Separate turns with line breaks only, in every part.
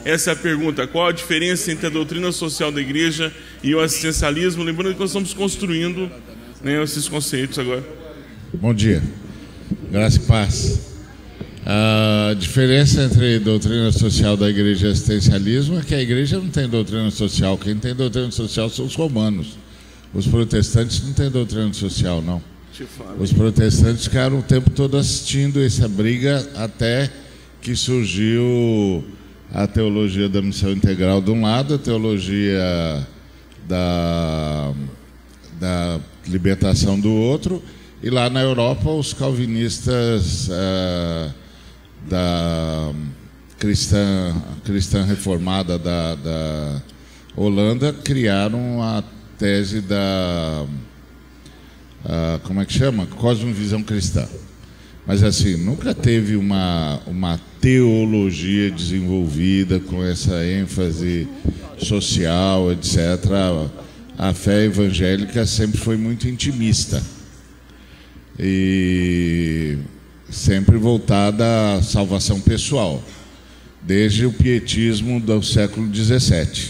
Essa é a pergunta. Qual a diferença entre a doutrina social da igreja e o assistencialismo? Lembrando que nós estamos construindo, né, esses conceitos agora.
Bom dia. Graça e paz. A diferença entre doutrina social da igreja e assistencialismo é que a igreja não tem doutrina social. Quem tem doutrina social são os romanos. Os protestantes não têm doutrina social, não. Os protestantes ficaram o tempo todo assistindo essa briga até que surgiu a teologia da missão integral de um lado, a teologia da libertação do outro, e lá na Europa os calvinistas da cristã reformada da Holanda criaram a tese da como é que chama? Cosmovisão cristã. Mas assim, nunca teve uma teologia desenvolvida com essa ênfase social, etc. A fé evangélica sempre foi muito intimista e sempre voltada à salvação pessoal, desde o pietismo do século XVII,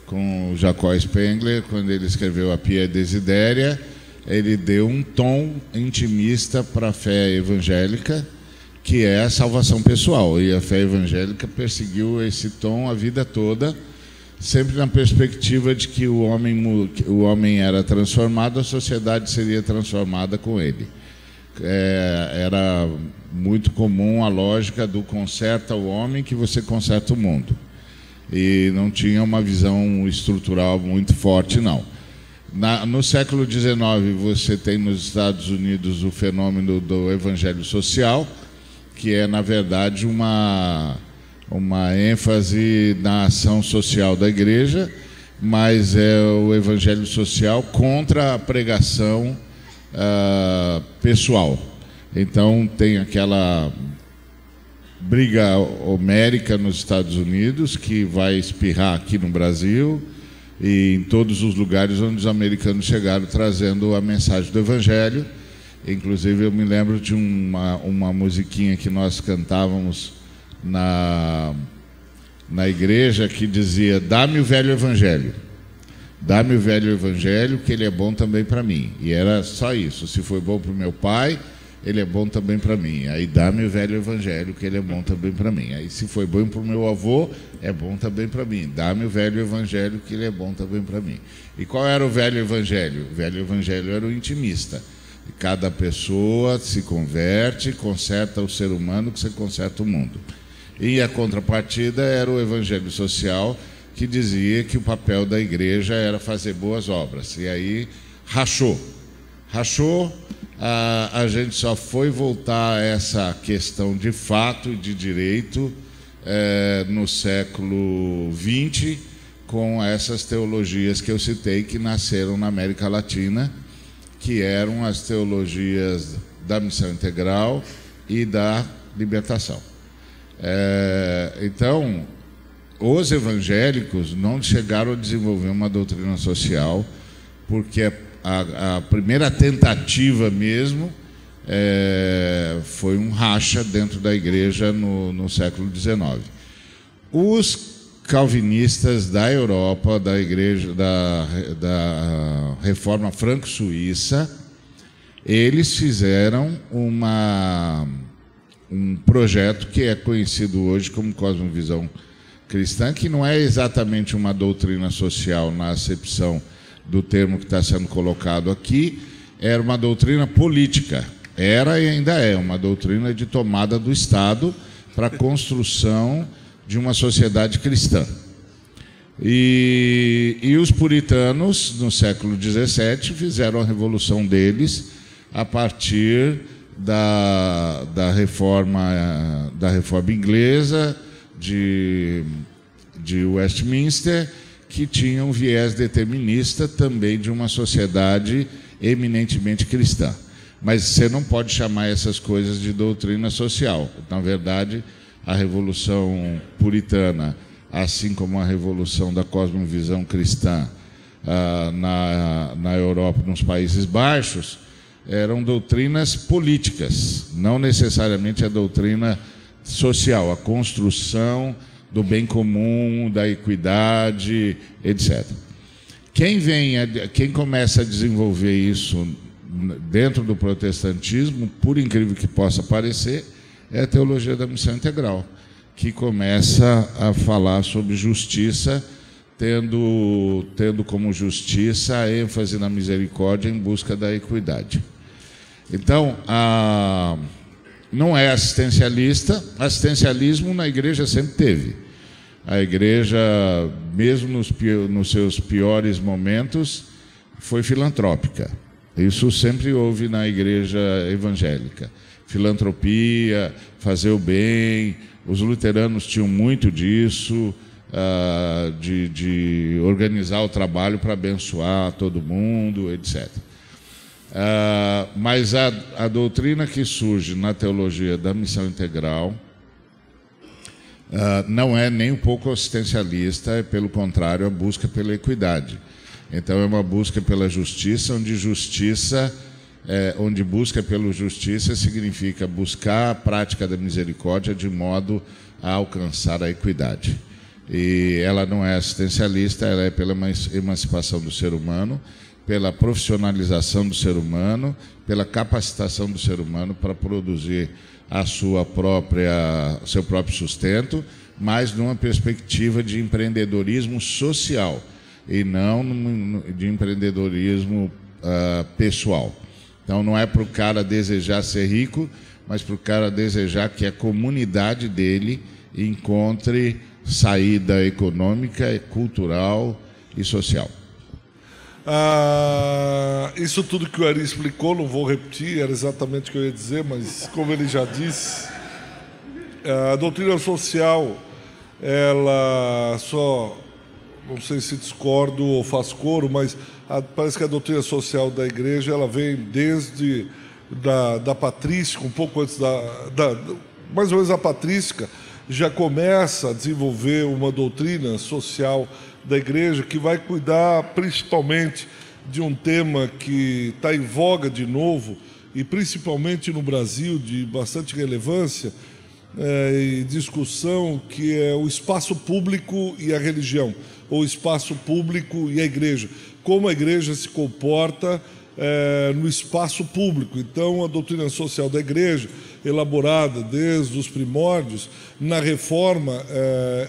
com Jacó Spengler, quando ele escreveu a Pia Desideria. Ele deu um tom intimista para a fé evangélica, que é a salvação pessoal. E a fé evangélica perseguiu esse tom a vida toda, sempre na perspectiva de que o homem era transformado, a sociedade seria transformada com ele. Era muito comum a lógica do conserta o homem que você conserta o mundo. E não tinha uma visão estrutural muito forte, não. No século XIX, você tem nos Estados Unidos o fenômeno do evangelho social, que é, na verdade, uma ênfase na ação social da igreja, mas é o evangelho social contra a pregação pessoal. Então, tem aquela briga homérica nos Estados Unidos, que vai espirrar aqui no Brasil, e em todos os lugares onde os americanos chegaram trazendo a mensagem do Evangelho. Inclusive, eu me lembro de uma musiquinha que nós cantávamos na igreja, que dizia: dá-me o velho Evangelho, dá-me o velho Evangelho, que ele é bom também para mim. E era só isso: se foi bom para o meu pai, ele é bom também para mim. Aí dá-me o velho Evangelho, que ele é bom também para mim. Aí se foi bom para o meu avô, é bom também para mim. Dá-me o velho Evangelho, que ele é bom também para mim. E qual era o velho Evangelho? O velho Evangelho era o intimista. Cada pessoa se converte, conserta o ser humano, que você conserta o mundo. E a contrapartida era o Evangelho social, que dizia que o papel da igreja era fazer boas obras. E aí rachou. A gente só foi voltar a essa questão de fato e de direito no século XX, com essas teologias que eu citei, que nasceram na América Latina, que eram as teologias da missão integral e da libertação. Então, os evangélicos não chegaram a desenvolver uma doutrina social, porque a primeira tentativa mesmo foi um racha dentro da igreja no século XIX. Os calvinistas da Europa, da igreja da Reforma Franco-Suíça, eles fizeram um projeto que é conhecido hoje como Cosmovisão Cristã, que não é exatamente uma doutrina social na acepção do termo que está sendo colocado aqui. Era uma doutrina política, era e ainda é uma doutrina de tomada do Estado para a construção de uma sociedade cristã. E os puritanos, no século XVII, fizeram a revolução deles a partir da reforma inglesa de Westminster, que tinha um viés determinista também de uma sociedade eminentemente cristã. Mas você não pode chamar essas coisas de doutrina social. Na verdade, a Revolução Puritana, assim como a Revolução da Cosmovisão Cristã na Europa, nos Países Baixos, eram doutrinas políticas, não necessariamente a doutrina social, a construção do bem comum, da equidade, etc. Quem começa a desenvolver isso dentro do protestantismo, por incrível que possa parecer, é a teologia da missão integral, que começa a falar sobre justiça, tendo como justiça a ênfase na misericórdia em busca da equidade. Então, não é assistencialista. Assistencialismo na igreja sempre teve. A igreja, mesmo nos seus piores momentos, foi filantrópica. Isso sempre houve na igreja evangélica. Filantropia, fazer o bem. Os luteranos tinham muito disso, de organizar o trabalho para abençoar todo mundo, etc. Mas a doutrina que surge na teologia da missão integral não é nem um pouco assistencialista, é, pelo contrário, a busca pela equidade. Então, é uma busca pela justiça, onde busca pela justiça significa buscar a prática da misericórdia de modo a alcançar a equidade. E ela não é assistencialista, ela é pela emancipação do ser humano, pela profissionalização do ser humano, pela capacitação do ser humano para produzir seu próprio sustento, mas numa perspectiva de empreendedorismo social e não de empreendedorismo pessoal. Então, não é para o cara desejar ser rico, mas para o cara desejar que a comunidade dele encontre saída econômica, cultural e social.
Isso tudo que o Ari explicou, não vou repetir, era exatamente o que eu ia dizer, mas como ele já disse, a doutrina social, ela só, não sei se discordo ou faço coro, mas parece que a doutrina social da igreja, ela vem desde da patrística, um pouco antes mais ou menos a patrística, já começa a desenvolver uma doutrina social da igreja que vai cuidar principalmente de um tema que está em voga de novo e principalmente no Brasil de bastante relevância e discussão, que é o espaço público e a religião, ou o espaço público e a igreja. Como a igreja se comporta no espaço público. Então, a doutrina social da igreja, elaborada desde os primórdios, na reforma,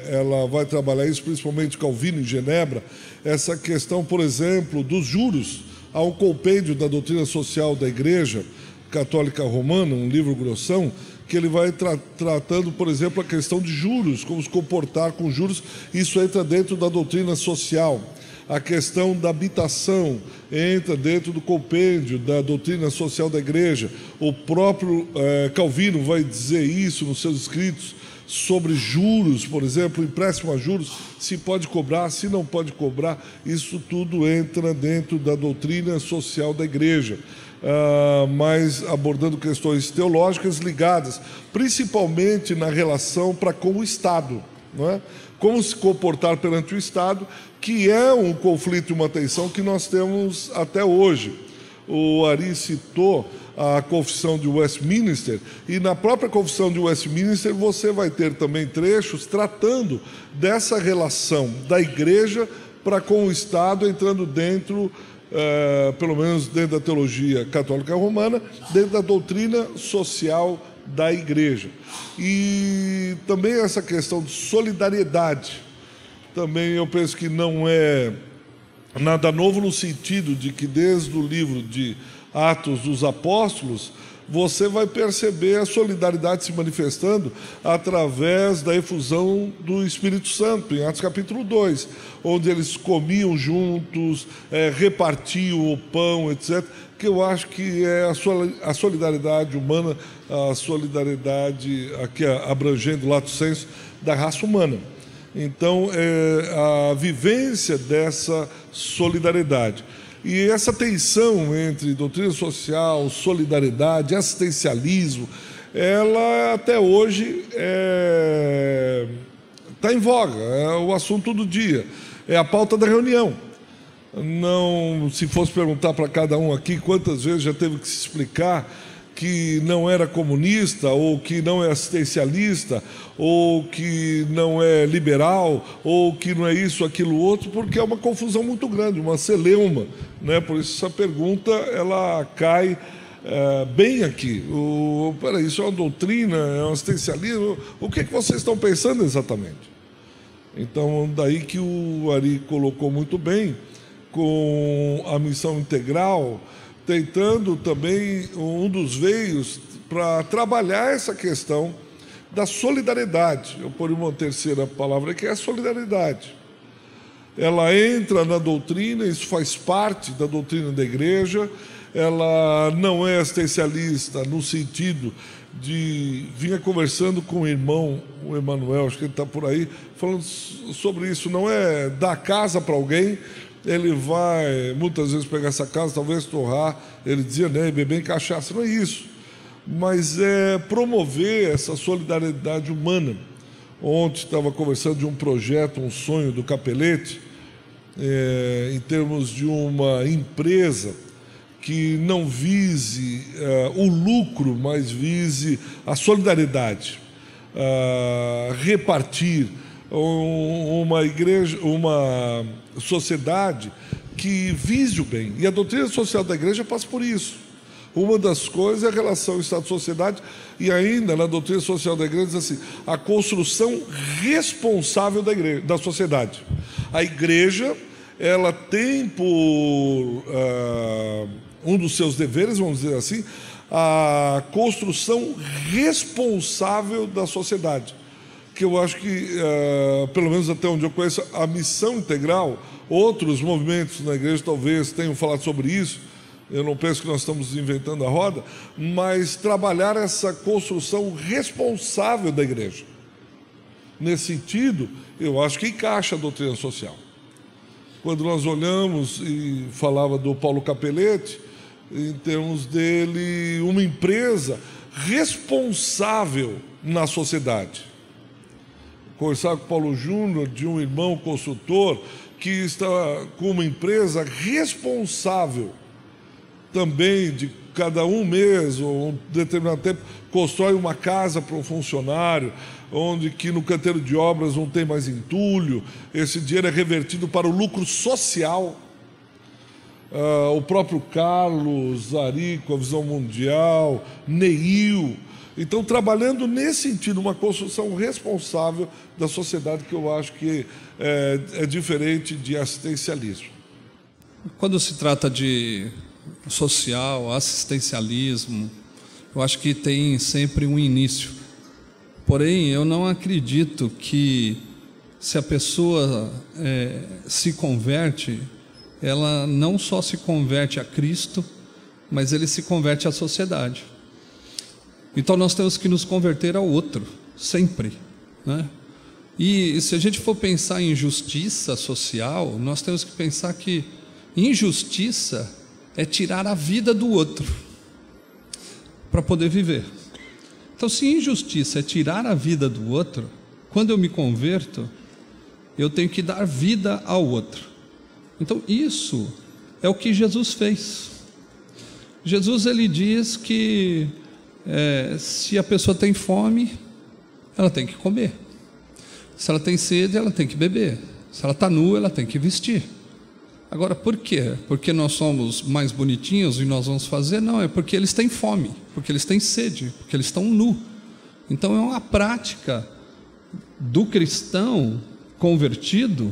ela vai trabalhar isso, principalmente Calvino em Genebra, essa questão, por exemplo, dos juros. Há um compêndio da doutrina social da igreja católica romana, um livro grossão, que ele vai tratando, por exemplo, a questão de juros, como se comportar com juros. Isso entra dentro da doutrina social. A questão da habitação entra dentro do compêndio da doutrina social da igreja. O próprio Calvino vai dizer isso nos seus escritos sobre juros, por exemplo, empréstimo a juros, se pode cobrar, se não pode cobrar. Isso tudo entra dentro da doutrina social da igreja. Mas abordando questões teológicas ligadas principalmente na relação para com o Estado, não é? Como se comportar perante o Estado, que é um conflito e uma tensão que nós temos até hoje. O Ari citou a Confissão de Westminster, e na própria Confissão de Westminster você vai ter também trechos tratando dessa relação da igreja para com o Estado, entrando dentro, pelo menos dentro da teologia católica romana, dentro da doutrina social da igreja. E também essa questão de solidariedade, também eu penso que não é nada novo, no sentido de que desde o livro de Atos dos Apóstolos, você vai perceber a solidariedade se manifestando através da efusão do Espírito Santo, em Atos capítulo 2, onde eles comiam juntos, repartiam o pão, etc., que eu acho que é a solidariedade humana, a solidariedade aqui abrangendo o lato sensu da raça humana. Então, a vivência dessa solidariedade. E essa tensão entre doutrina social, solidariedade, assistencialismo, ela até hoje está em voga, é o assunto do dia, é a pauta da reunião. Não, se fosse perguntar para cada um aqui quantas vezes já teve que se explicar que não era comunista, ou que não é assistencialista, ou que não é liberal, ou que não é isso, aquilo, outro, porque é uma confusão muito grande, uma celeuma, né? Por isso essa pergunta ela cai bem aqui. Peraí, isso é uma doutrina, é um assistencialismo? O que vocês estão pensando exatamente? Então, daí que o Ari colocou muito bem, com a missão integral, tentando também um dos veios para trabalhar essa questão da solidariedade. Eu ponho uma terceira palavra que é a solidariedade. Ela entra na doutrina, isso faz parte da doutrina da igreja. Ela não é assistencialista no sentido de... Vinha conversando com o irmão, o Emanuel, acho que ele está por aí, falando sobre isso. Não é dar casa para alguém, ele vai muitas vezes pegar essa casa, talvez torrar, ele dizia, né, beber em cachaça. Não é isso, mas é promover essa solidariedade humana. Ontem estava conversando de um projeto, um sonho do Capelete, em termos de uma empresa que não vise o lucro, mas vise a solidariedade, repartir uma igreja, uma sociedade que vise o bem. E a doutrina social da igreja passa por isso. Uma das coisas é a relação Estado-sociedade, e ainda na doutrina social da igreja diz assim, a construção responsável da igreja, da sociedade. A igreja, ela tem por um dos seus deveres, vamos dizer assim, a construção responsável da sociedade. Que eu acho que, pelo menos até onde eu conheço, a missão integral, outros movimentos na igreja talvez tenham falado sobre isso, eu não penso que nós estamos inventando a roda, mas trabalhar essa construção responsável da igreja. Nesse sentido, eu acho que encaixa a doutrina social. Quando nós olhamos, e falava do Paulo Capelete, em termos dele, uma empresa responsável na sociedade. Conversar com o Paulo Júnior, de um irmão construtor, que está com uma empresa responsável também de cada mês ou um determinado tempo, constrói uma casa para um funcionário, onde que no canteiro de obras não tem mais entulho, esse dinheiro é revertido para o lucro social. O próprio Carlos, Ari, com a visão mundial, Neil. Então, trabalhando nesse sentido, uma construção responsável da sociedade, que eu acho que é diferente de assistencialismo.
Quando se trata de social, assistencialismo, eu acho que tem sempre um início. Porém, eu não acredito que, se a pessoa se converte, ela não só se converte a Cristo, mas ele se converte à sociedade. Então nós temos que nos converter ao outro, sempre, né? E se a gente for pensar em justiça social, nós temos que pensar que injustiça é tirar a vida do outro para poder viver. Então, se injustiça é tirar a vida do outro, quando eu me converto, eu tenho que dar vida ao outro. Então, isso é o que Jesus fez. Jesus, ele diz que se a pessoa tem fome, ela tem que comer. Se ela tem sede, ela tem que beber. Se ela está nua, ela tem que vestir. Agora, por quê? Porque nós somos mais bonitinhos e nós vamos fazer? Não, é porque eles têm fome, porque eles têm sede, porque eles estão nus. Então, é uma prática do cristão convertido,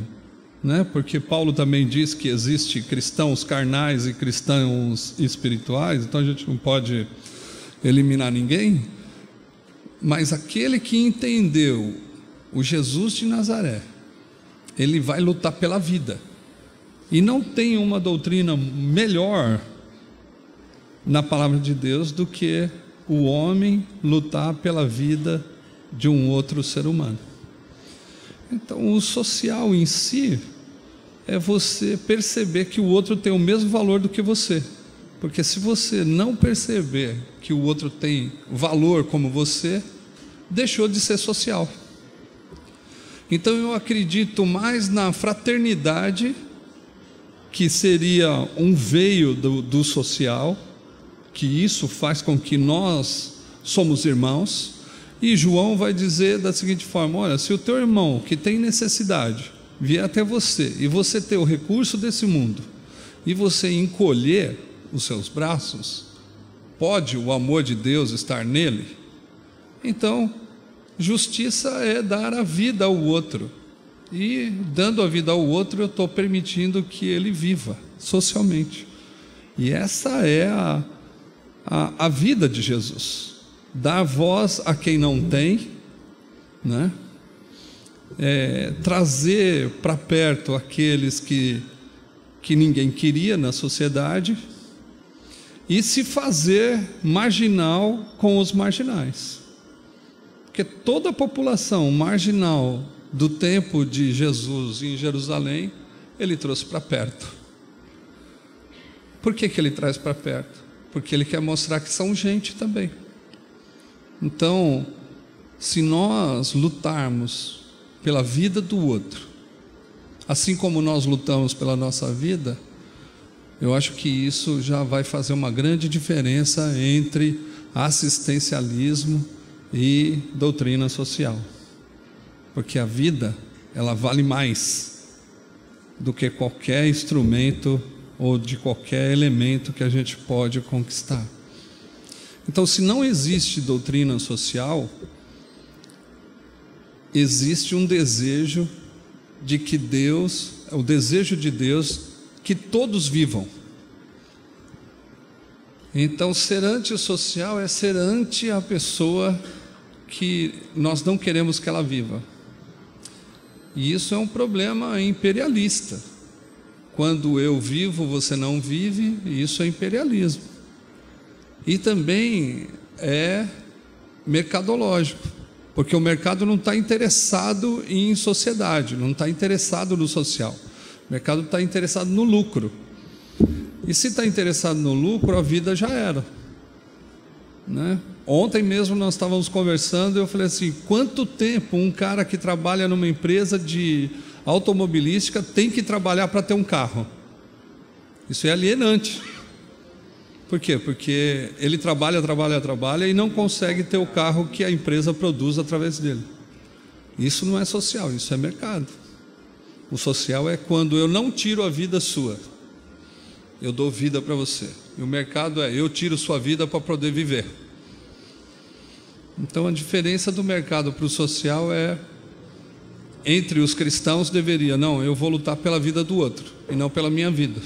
né? Porque Paulo também diz que existe cristãos carnais e cristãos espirituais, então a gente não pode eliminar ninguém, mas aquele que entendeu o Jesus de Nazaré, ele vai lutar pela vida, e não tem uma doutrina melhor na palavra de Deus do que o homem lutar pela vida de um outro ser humano. Então, o social em si é você perceber que o outro tem o mesmo valor do que você. Porque se você não perceber que o outro tem valor como você, deixou de ser social. Então eu acredito mais na fraternidade, que seria um veio do social, que isso faz com que nós somos irmãos. E João vai dizer da seguinte forma: olha, se o teu irmão que tem necessidade vier até você, e você ter o recurso desse mundo, e você encolher os seus braços, pode o amor de Deus estar nele? Então, justiça é dar a vida ao outro, e dando a vida ao outro, eu estou permitindo que ele viva socialmente. E essa é a vida de Jesus: dar voz a quem não tem, né? Trazer para perto aqueles que ninguém queria na sociedade, e se fazer marginal com os marginais, porque toda a população marginal do tempo de Jesus em Jerusalém, ele trouxe para perto. Por que ele traz para perto? Porque ele quer mostrar que são gente também. Então, se nós lutarmos pela vida do outro, assim como nós lutamos pela nossa vida, eu acho que isso já vai fazer uma grande diferença entre assistencialismo e doutrina social. Porque a vida, ela vale mais do que qualquer instrumento ou de qualquer elemento que a gente pode conquistar. Então, se não existe doutrina social, existe um desejo de que Deus, o desejo de Deus, que todos vivam. Então, ser antissocial é ser anti a pessoa que nós não queremos que ela viva. E isso é um problema imperialista. Quando eu vivo, você não vive, isso é imperialismo. E também é mercadológico, porque o mercado não está interessado em sociedade, não está interessado no social. O mercado está interessado no lucro. E se está interessado no lucro, a vida já era, né? Ontem mesmo nós estávamos conversando e eu falei assim: quanto tempo um cara que trabalha numa empresa de automobilística tem que trabalhar para ter um carro? Isso é alienante. Por quê? Porque ele trabalha e não consegue ter o carro que a empresa produz através dele. Isso não é social, isso é mercado. O social é quando eu não tiro a vida sua, eu dou vida para você. E o mercado é: eu tiro sua vida para poder viver. Então, a diferença do mercado para o social é: entre os cristãos deveria, não, eu vou lutar pela vida do outro e não pela minha vida.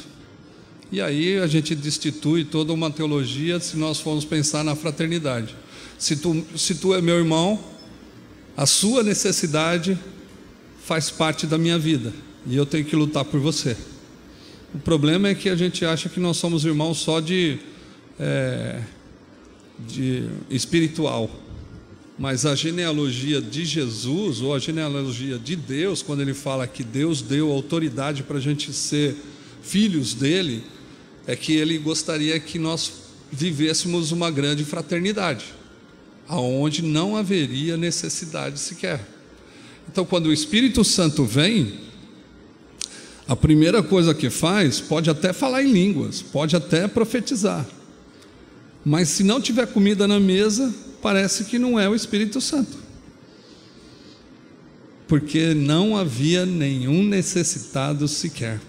E aí a gente destitui toda uma teologia se nós formos pensar na fraternidade. Se tu é meu irmão, a sua necessidade faz parte da minha vida e eu tenho que lutar por você. O problema é que a gente acha que nós somos irmãos só de espiritual. Mas a genealogia de Jesus, ou a genealogia de Deus, quando ele fala que Deus deu autoridade para a gente ser filhos dele, é que ele gostaria que nós vivêssemos uma grande fraternidade, aonde não haveria necessidade sequer. Então, quando o Espírito Santo vem, a primeira coisa que faz, pode até falar em línguas, pode até profetizar, mas se não tiver comida na mesa, parece que não é o Espírito Santo, porque não havia nenhum necessitado sequer.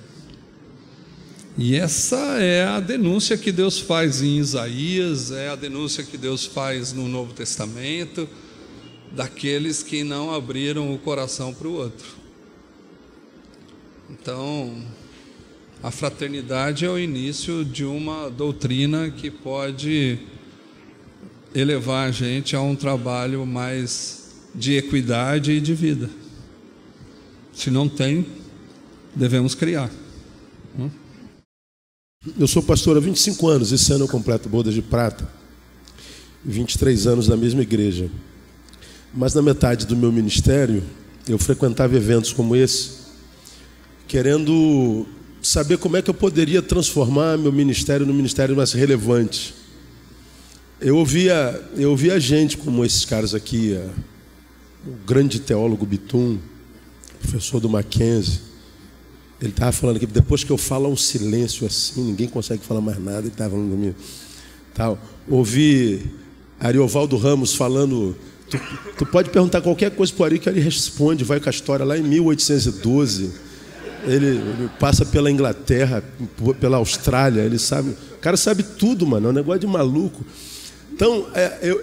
E essa é a denúncia que Deus faz em Isaías, é a denúncia que Deus faz no Novo Testamento, daqueles que não abriram o coração para o outro. Então, a fraternidade é o início de uma doutrina que pode elevar a gente a um trabalho mais de equidade e de vida. Se não tem, devemos criar.
Eu sou pastor há 25 anos, esse ano eu completo bodas de prata, 23 anos na mesma igreja. Mas na metade do meu ministério, eu frequentava eventos como esse, querendo saber como é que eu poderia transformar meu ministério no ministério mais relevante. Eu ouvia gente como esses caras aqui, o grande teólogo Bitum, professor do Mackenzie. Ele estava falando que depois que eu falo um silêncio assim, ninguém consegue falar mais nada. Ele estava falando comigo. Tal. Ouvi Ariovaldo Ramos falando. Tu pode perguntar qualquer coisa para o Ari que ele responde, vai com a história lá em 1812. Ele passa pela Inglaterra, pela Austrália, ele sabe. O cara sabe tudo, mano, é um negócio de maluco. Então,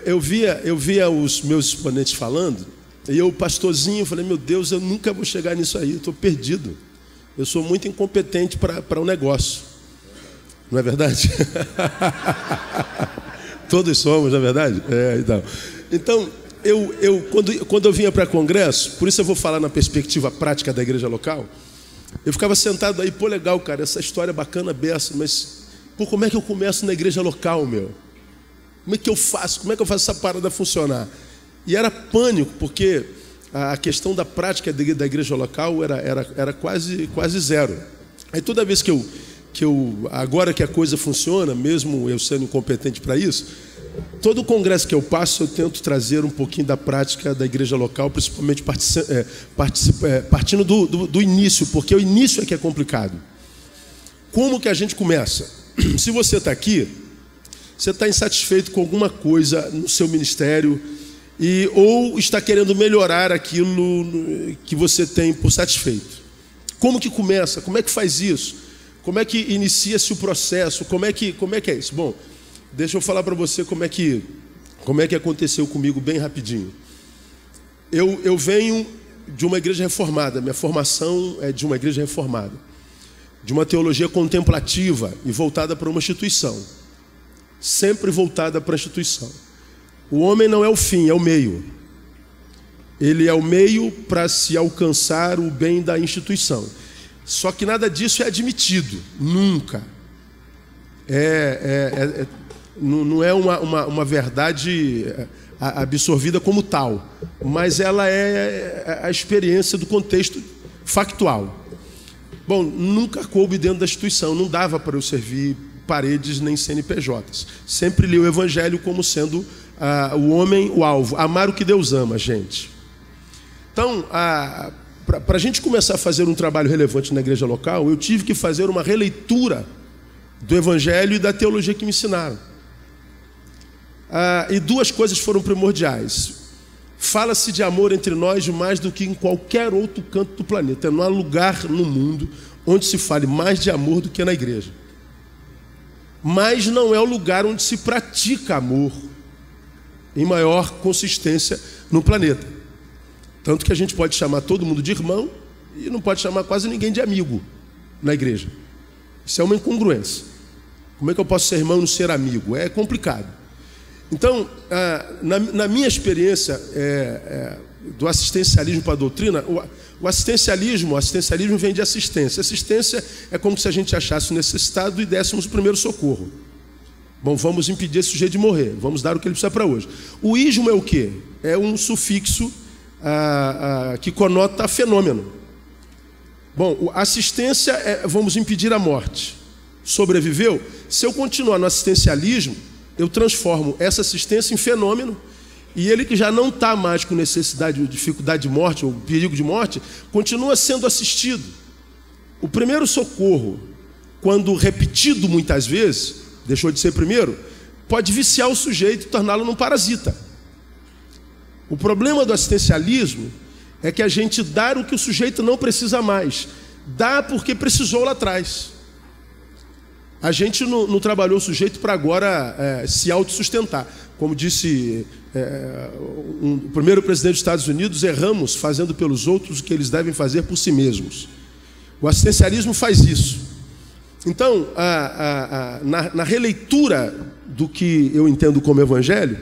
eu via os meus exponentes falando, e eu, pastorzinho, falei, meu Deus, eu nunca vou chegar nisso aí, eu estou perdido. Eu sou muito incompetente para o negócio. Não é verdade? Todos somos, não é verdade? Então quando eu vinha para congresso, por isso eu vou falar na perspectiva prática da igreja local, eu ficava sentado aí, pô, legal, cara, essa história é bacana, beça, mas, pô, como é que eu começo na igreja local, meu? Como é que eu faço? Como é que eu faço essa parada funcionar? E era pânico, porque a questão da prática da igreja local era quase zero. Aí toda vez que eu agora que a coisa funciona, mesmo eu sendo incompetente para isso, todo congresso que eu passo, eu tento trazer um pouquinho da prática da igreja local, principalmente partindo do início, porque o início é que é complicado. Como que a gente começa? Se você está aqui, você está insatisfeito com alguma coisa no seu ministério ou está querendo melhorar aquilo que você tem por satisfeito. Como que começa? Como é que faz isso? Como é que inicia-se o processo? Como é que é isso? Bom, deixa eu falar para você como é que aconteceu comigo bem rapidinho. Eu venho de uma igreja reformada, minha formação é de uma igreja reformada, de uma teologia contemplativa e voltada para uma instituição, sempre voltada para a instituição. O homem não é o fim, é o meio. Ele é o meio para se alcançar o bem da instituição. Só que nada disso é admitido, nunca. Não é uma verdade absorvida como tal, mas ela é a experiência do contexto factual. Bom, nunca coube dentro da instituição, não dava para eu servir paredes nem CNPJs. Sempre li o Evangelho como sendo o homem, o alvo, amar o que Deus ama, gente. Então, para a gente começar a fazer um trabalho relevante na igreja local, eu tive que fazer uma releitura do Evangelho e da teologia que me ensinaram. E duas coisas foram primordiais. Fala-se de amor entre nós mais do que em qualquer outro canto do planeta. Não há lugar no mundo onde se fale mais de amor do que na igreja. Mas não é o lugar onde se pratica amor em maior consistência no planeta. Tanto que a gente pode chamar todo mundo de irmão e não pode chamar quase ninguém de amigo na igreja. Isso é uma incongruência. Como é que eu posso ser irmão e não ser amigo? É complicado. Então, na minha experiência do assistencialismo para a doutrina, o assistencialismo vem de assistência. Assistência é como se a gente achasse o necessitado e dessemos o primeiro socorro. Bom, vamos impedir esse sujeito de morrer, vamos dar o que ele precisa para hoje. O ismo é o quê? É um sufixo que conota fenômeno. Bom, assistência é vamos impedir a morte. Sobreviveu? Se eu continuar no assistencialismo, eu transformo essa assistência em fenômeno, e ele que já não está mais com necessidade ou dificuldade de morte ou perigo de morte, continua sendo assistido. O primeiro socorro, quando repetido muitas vezes, deixou de ser primeiro, pode viciar o sujeito e torná-lo num parasita. O problema do assistencialismo é que a gente dá o que o sujeito não precisa mais, dá porque precisou lá atrás. A gente não trabalhou o sujeito para agora se autossustentar. Como disse o primeiro presidente dos Estados Unidos, erramos fazendo pelos outros o que eles devem fazer por si mesmos. O assistencialismo faz isso. Então, na releitura do que eu entendo como evangelho,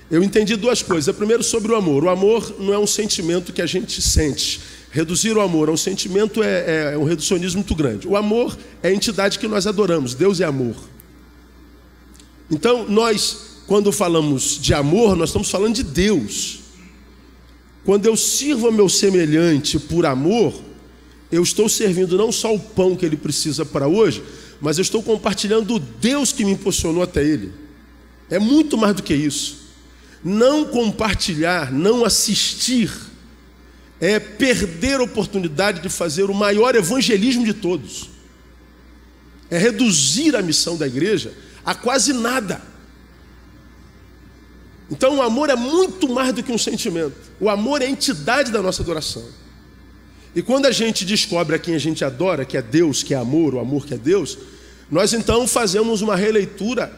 eu entendi duas coisas. Primeiro, sobre o amor. O amor não é um sentimento que a gente sente. Reduzir o amor a um sentimento é um reducionismo muito grande. O amor é a entidade que nós adoramos. Deus é amor. Então, nós, quando falamos de amor, nós estamos falando de Deus. Quando eu sirvo ao meu semelhante por amor, eu estou servindo não só o pão que ele precisa para hoje, mas eu estou compartilhando o Deus que me impulsionou até ele. É muito mais do que isso. Não compartilhar, não assistir, é perder a oportunidade de fazer o maior evangelismo de todos. É reduzir a missão da igreja a quase nada. Então o amor é muito mais do que um sentimento. O amor é a entidade da nossa adoração. E quando a gente descobre a quem a gente adora, que é Deus, que é amor, o amor que é Deus, nós então fazemos uma releitura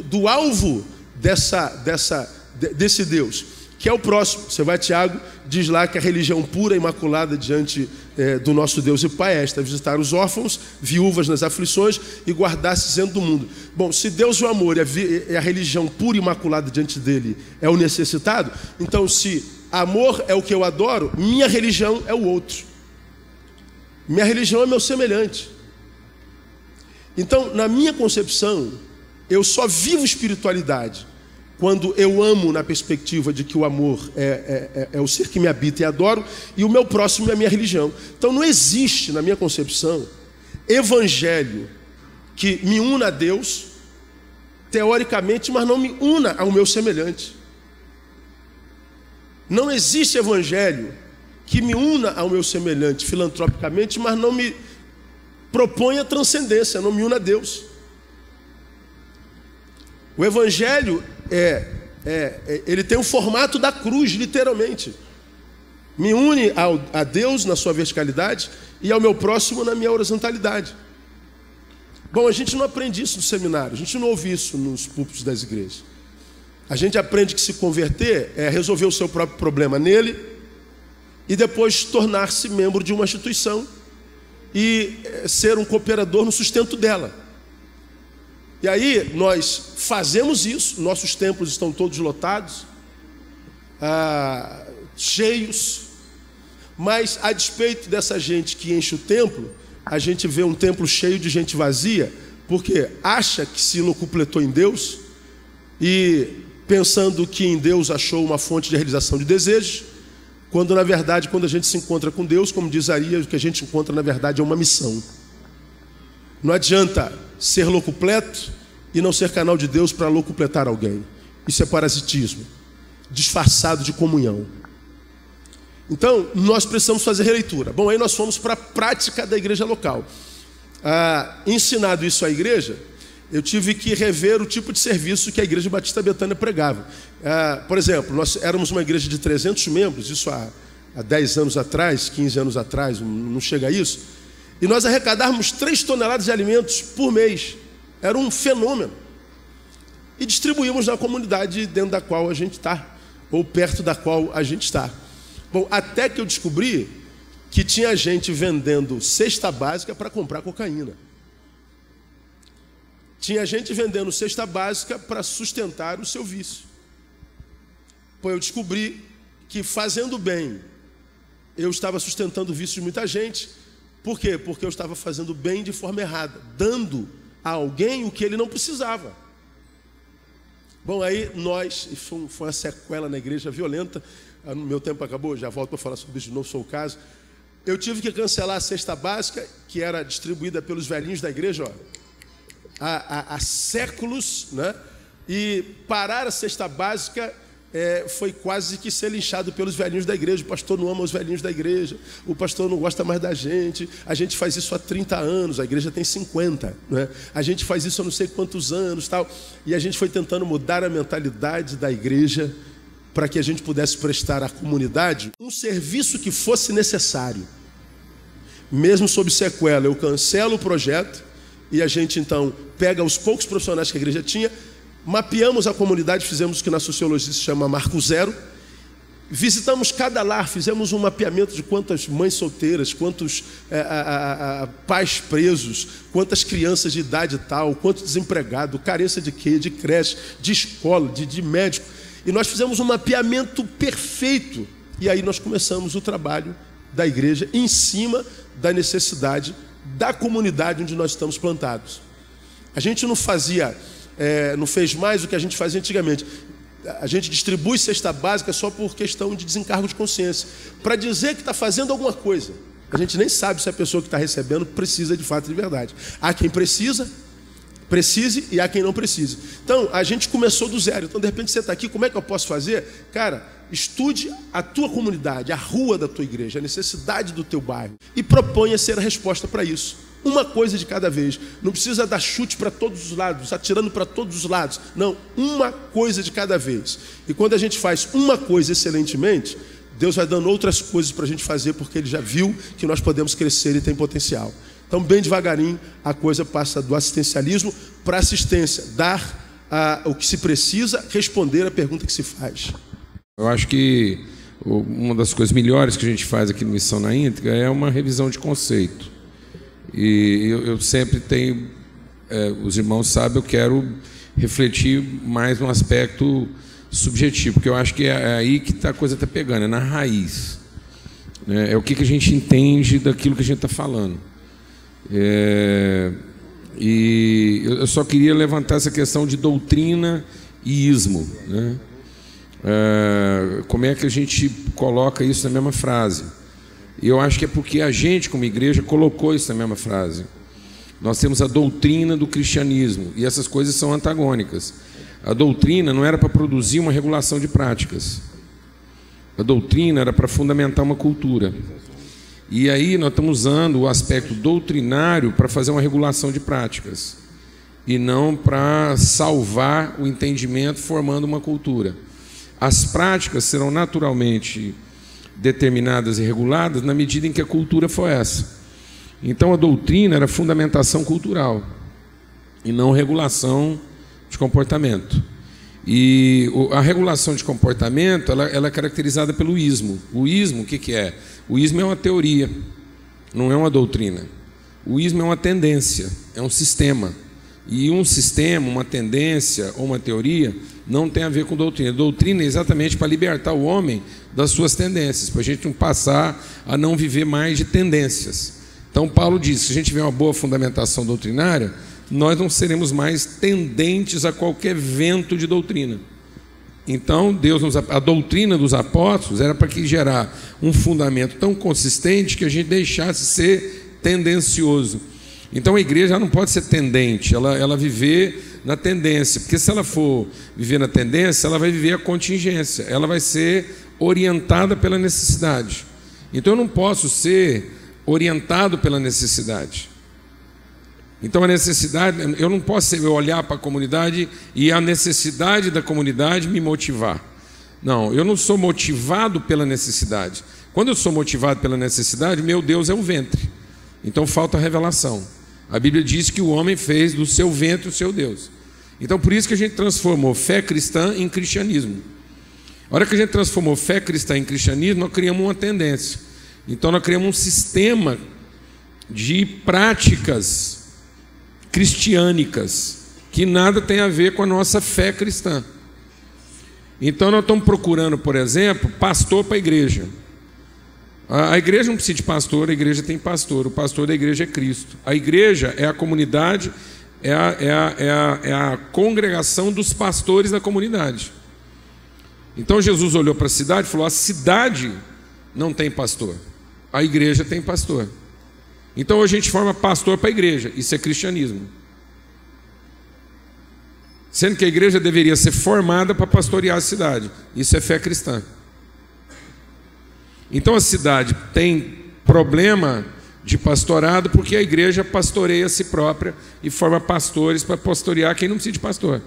do alvo desse Deus, que é o próximo. Você vai a Tiago, diz lá que a religião pura e imaculada diante do nosso Deus e Pai é esta: visitar os órfãos, viúvas nas aflições e guardar-se isento do mundo. Bom, se Deus, o amor, é a religião pura e imaculada diante dele, é o necessitado, então se amor é o que eu adoro, minha religião é o outro. Minha religião é meu semelhante. Então, na minha concepção, eu só vivo espiritualidade quando eu amo na perspectiva de que o amor é o ser que me habita e adoro, e o meu próximo é a minha religião. Então não existe, na minha concepção, evangelho que me una a Deus, teoricamente, mas não me una ao meu semelhante. Não existe evangelho que me una ao meu semelhante filantropicamente, mas não me proponha transcendência, não me una a Deus. O evangelho ele tem o formato da cruz, literalmente. Me une a Deus na sua verticalidade e ao meu próximo na minha horizontalidade. Bom, a gente não aprende isso no seminário, a gente não ouve isso nos púlpitos das igrejas. A gente aprende que se converter é resolver o seu próprio problema nele e depois tornar-se membro de uma instituição e ser um cooperador no sustento dela. E aí nós fazemos isso, nossos templos estão todos lotados, cheios, mas a despeito dessa gente que enche o templo, a gente vê um templo cheio de gente vazia, porque acha que se locupletou em Deus e pensando que em Deus achou uma fonte de realização de desejos, quando na verdade, quando a gente se encontra com Deus, como diz Arias, o que a gente encontra na verdade é uma missão. Não adianta ser locupleto e não ser canal de Deus para locupletar alguém. Isso é parasitismo, disfarçado de comunhão. Então, nós precisamos fazer releitura. Bom, aí nós fomos para a prática da igreja local. Ensinado isso à igreja, eu tive que rever o tipo de serviço que a Igreja Batista Betânia pregava. Por exemplo, nós éramos uma igreja de 300 membros, isso há 10 anos atrás, 15 anos atrás, não chega a isso, e nós arrecadávamos 3 toneladas de alimentos por mês. Era um fenômeno. E distribuímos na comunidade dentro da qual a gente está, ou perto da qual a gente está. Bom, até que eu descobri que tinha gente vendendo cesta básica para comprar cocaína. Tinha gente vendendo cesta básica para sustentar o seu vício. Pois eu descobri que fazendo bem, eu estava sustentando o vício de muita gente. Por quê? Porque eu estava fazendo bem de forma errada, dando a alguém o que ele não precisava. Bom, aí nós, foi uma sequela na igreja violenta, no meu tempo acabou, já volto para falar sobre isso de novo, sou o caso. Eu tive que cancelar a cesta básica, que era distribuída pelos velhinhos da igreja, há séculos, né? E parar a cesta básica foi quase que ser linchado pelos velhinhos da igreja. O pastor não ama os velhinhos da igreja, o pastor não gosta mais da gente. A gente faz isso há 30 anos, a igreja tem 50, né? A gente faz isso há não sei quantos anos, tal. E a gente foi tentando mudar a mentalidade da igreja para que a gente pudesse prestar à comunidade um serviço que fosse necessário. Mesmo sob sequela, eu cancelo o projeto e a gente então pega os poucos profissionais que a igreja tinha, mapeamos a comunidade, fizemos o que na sociologia se chama Marco Zero, visitamos cada lar, fizemos um mapeamento de quantas mães solteiras, quantos pais presos, quantas crianças de idade tal, quanto desempregado, carência de quê? De creche, de escola, de médico. E nós fizemos um mapeamento perfeito. E aí nós começamos o trabalho da igreja em cima da necessidade da comunidade onde nós estamos plantados. A gente não fez mais o que a gente fazia antigamente. A gente distribui cesta básica só por questão de desencargo de consciência, para dizer que está fazendo alguma coisa. A gente nem sabe se a pessoa que está recebendo precisa de fato de verdade. Há quem precise e há quem não precise. Então, a gente começou do zero. Então, de repente, você está aqui, como é que eu posso fazer? Cara, estude a tua comunidade, a rua da tua igreja, a necessidade do teu bairro, e proponha ser a resposta para isso. Uma coisa de cada vez. Não precisa dar chute para todos os lados, atirando para todos os lados. Não, uma coisa de cada vez. E quando a gente faz uma coisa excelentemente, Deus vai dando outras coisas para a gente fazer, porque Ele já viu que nós podemos crescer e tem potencial. Então, bem devagarinho, a coisa passa do assistencialismo para a assistência. Dar o que se precisa, responder a pergunta que se faz.
Eu acho que uma das coisas melhores que a gente faz aqui no Missão na Íntegra é uma revisão de conceito. E eu sempre tenho, os irmãos sabem, eu quero refletir mais no aspecto subjetivo, porque eu acho que é aí que a coisa está pegando, é na raiz. É o que a gente entende daquilo que a gente está falando. E eu só queria levantar essa questão de doutrina e ismo, né? Como é que a gente coloca isso na mesma frase? E eu acho que é porque a gente, como igreja, colocou isso na mesma frase. Nós temos a doutrina do cristianismo, e essas coisas são antagônicas. A doutrina não era para produzir uma regulação de práticas. A doutrina era para fundamentar uma cultura. E aí nós estamos usando o aspecto doutrinário para fazer uma regulação de práticas, e não para salvar o entendimento formando uma cultura. As práticas serão naturalmente determinadas e reguladas na medida em que a cultura for essa. Então a doutrina era fundamentação cultural e não regulação de comportamento. E a regulação de comportamento ela é caracterizada pelo ismo. O ismo, o que é? O ismo é uma teoria, não é uma doutrina. O ismo é uma tendência, é um sistema. E um sistema, uma tendência ou uma teoria não tem a ver com doutrina. Doutrina é exatamente para libertar o homem das suas tendências, para a gente não passar a não viver mais de tendências. Então Paulo diz, se a gente tiver uma boa fundamentação doutrinária, nós não seremos mais tendentes a qualquer vento de doutrina. Então a doutrina dos apóstolos era para que gerar um fundamento tão consistente que a gente deixasse ser tendencioso. Então a igreja não pode ser tendente, ela viver na tendência, porque se ela for viver na tendência, ela vai viver a contingência, ela vai ser orientada pela necessidade. Então eu não posso ser orientado pela necessidade. Então a necessidade, eu não posso olhar para a comunidade e a necessidade da comunidade me motivar. Não, eu não sou motivado pela necessidade. Quando eu sou motivado pela necessidade, meu Deus é o ventre. Então falta a revelação. A Bíblia diz que o homem fez do seu ventre o seu Deus. Então por isso que a gente transformou fé cristã em cristianismo. A hora que a gente transformou fé cristã em cristianismo, nós criamos uma tendência. Então nós criamos um sistema de práticas cristiânicas que nada tem a ver com a nossa fé cristã. Então nós estamos procurando, por exemplo, pastor para a igreja. A igreja não precisa de pastor, a igreja tem pastor. O pastor da igreja é Cristo. A igreja é a comunidade, é a congregação dos pastores da comunidade. Então Jesus olhou para a cidade e falou: a cidade não tem pastor, a igreja tem pastor. Então a gente forma pastor para a igreja, isso é cristianismo. Sendo que a igreja deveria ser formada para pastorear a cidade, isso é fé cristã. Então a cidade tem problema de pastorado porque a igreja pastoreia a si própria e forma pastores para pastorear quem não precisa de pastor.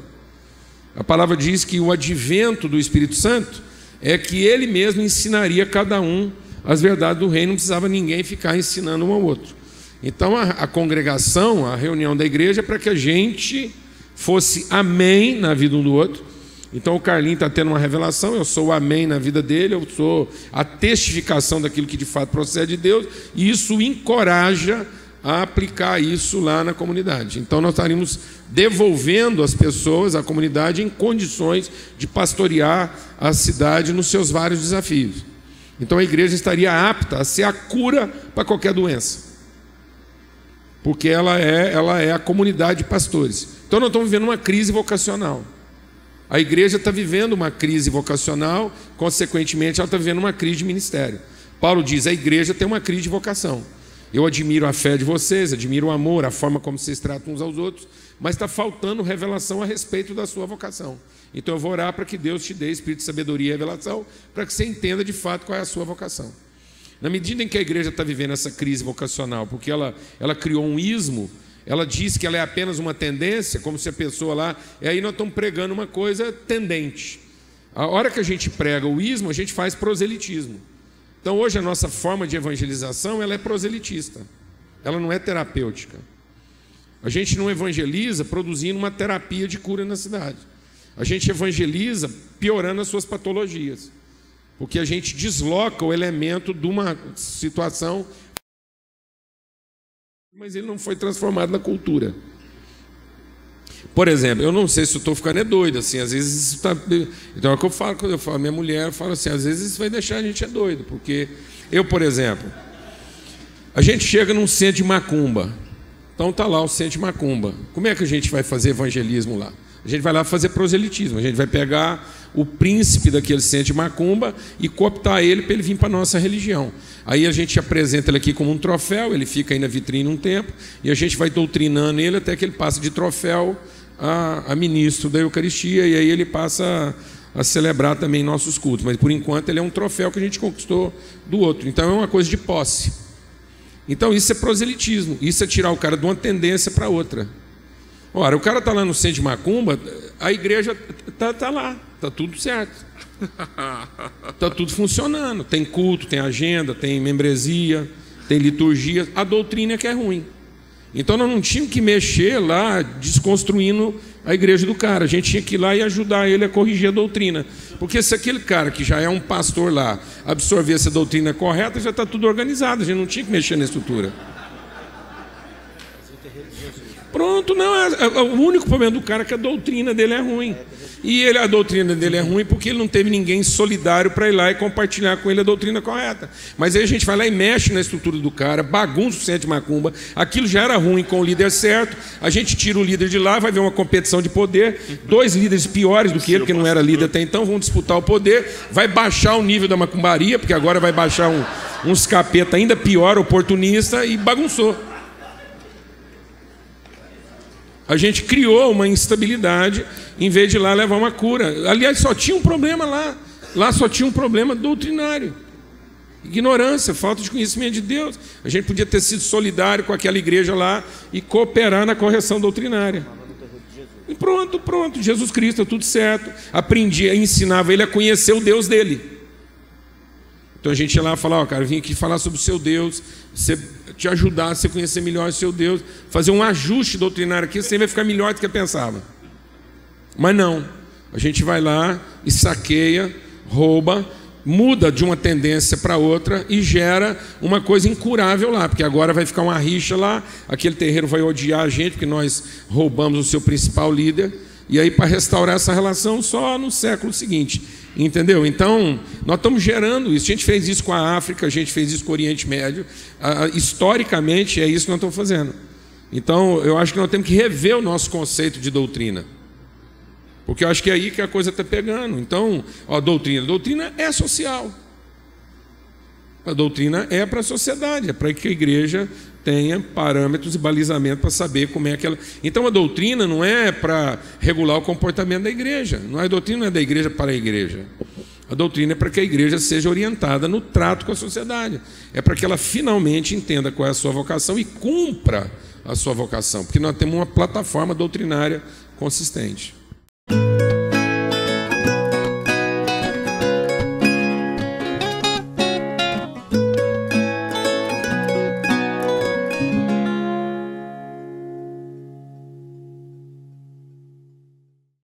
A palavra diz que o advento do Espírito Santo é que ele mesmo ensinaria cada um as verdades do reino, não precisava ninguém ficar ensinando um ao outro. Então a congregação, a reunião da igreja é para que a gente fosse amém na vida um do outro. Então o Carlinho está tendo uma revelação, eu sou o amém na vida dele, eu sou a testificação daquilo que de fato procede de Deus, e isso encoraja a aplicar isso lá na comunidade. Então nós estaríamos devolvendo as pessoas, a comunidade, em condições de pastorear a cidade nos seus vários desafios. Então a igreja estaria apta a ser a cura para qualquer doença, porque ela é a comunidade de pastores. Então nós estamos vivendo uma crise vocacional. A igreja está vivendo uma crise vocacional, consequentemente ela está vivendo uma crise de ministério. Paulo diz, a igreja tem uma crise de vocação. Eu admiro a fé de vocês, admiro o amor, a forma como vocês tratam uns aos outros, mas está faltando revelação a respeito da sua vocação. Então eu vou orar para que Deus te dê espírito de sabedoria e revelação, para que você entenda de fato qual é a sua vocação. Na medida em que a igreja está vivendo essa crise vocacional, porque ela criou um ismo, ela diz que ela é apenas uma tendência, como se a pessoa lá... E aí nós estamos pregando uma coisa tendente. A hora que a gente prega o ismo, a gente faz proselitismo. Então hoje a nossa forma de evangelização ela é proselitista. Ela não é terapêutica. A gente não evangeliza produzindo uma terapia de cura na cidade. A gente evangeliza piorando as suas patologias. Porque a gente desloca o elemento de uma situação, mas ele não foi transformado na cultura. Por exemplo, eu não sei se eu estou ficando doido, assim, às vezes isso está... Então é o que eu falo, quando eu falo, minha mulher, eu falo assim, às vezes isso vai deixar a gente doido, porque eu, por exemplo, a gente chega num centro de macumba, então está lá o centro de macumba. Como é que a gente vai fazer evangelismo lá? A gente vai lá fazer proselitismo, a gente vai pegar o príncipe daquele centro de macumba e cooptar ele para ele vir para a nossa religião. Aí a gente apresenta ele aqui como um troféu, ele fica aí na vitrine um tempo, e a gente vai doutrinando ele até que ele passe de troféu a ministro da Eucaristia, e aí ele passa a celebrar também nossos cultos. Mas por enquanto ele é um troféu que a gente conquistou do outro. Então é uma coisa de posse. Então isso é proselitismo, isso é tirar o cara de uma tendência para outra. Ora, o cara está lá no centro de macumba, a igreja está lá, está tudo certo. Está tudo funcionando. Tem culto, tem agenda, tem membresia, tem liturgia. A doutrina é que é ruim. Então nós não tínhamos que mexer lá desconstruindo a igreja do cara. A gente tinha que ir lá e ajudar ele a corrigir a doutrina. Porque se aquele cara que já é um pastor lá absorvesse a doutrina correta, já está tudo organizado. A gente não tinha que mexer na estrutura. Pronto, não, o único problema do cara é que a doutrina dele é ruim. E a doutrina dele é ruim porque ele não teve ninguém solidário para ir lá e compartilhar com ele a doutrina correta. Mas aí a gente vai lá e mexe na estrutura do cara, bagunça o centro de macumba, aquilo já era ruim com o líder certo, a gente tira o líder de lá, vai ver uma competição de poder, 2 líderes piores do que ele, que não era líder até então, vão disputar o poder, vai baixar o nível da macumbaria, porque agora vai baixar uns capeta ainda pior, oportunista, e bagunçou. A gente criou uma instabilidade em vez de lá levar uma cura. Aliás, só tinha um problema lá. Lá só tinha um problema doutrinário. Ignorância, falta de conhecimento de Deus. A gente podia ter sido solidário com aquela igreja lá e cooperar na correção doutrinária. E pronto. Jesus Cristo, tudo certo. Aprendia, ensinava ele a conhecer o Deus dele. Então a gente ia lá e falava, cara, eu vim aqui falar sobre o seu Deus, te ajudar a você conhecer melhor o seu Deus, fazer um ajuste doutrinário aqui, você vai ficar melhor do que eu pensava. Mas não, a gente vai lá e saqueia, rouba, muda de uma tendência para outra e gera uma coisa incurável lá, porque agora vai ficar uma rixa lá, aquele terreiro vai odiar a gente, porque nós roubamos o seu principal líder, e aí para restaurar essa relação só no século seguinte. Entendeu? Então, nós estamos gerando isso. A gente fez isso com a África, a gente fez isso com o Oriente Médio. Historicamente, é isso que nós estamos fazendo. Então, eu acho que nós temos que rever o nosso conceito de doutrina. Porque eu acho que é aí que a coisa está pegando. Então, a doutrina é social. A doutrina é para a sociedade, é para que a igreja tenha parâmetros e balizamento para saber como é que ela... Então a doutrina não é para regular o comportamento da igreja. A doutrina não é da igreja para a igreja. A doutrina é para que a igreja seja orientada no trato com a sociedade. É para que ela finalmente entenda qual é a sua vocação e cumpra a sua vocação. Porque nós temos uma plataforma doutrinária consistente.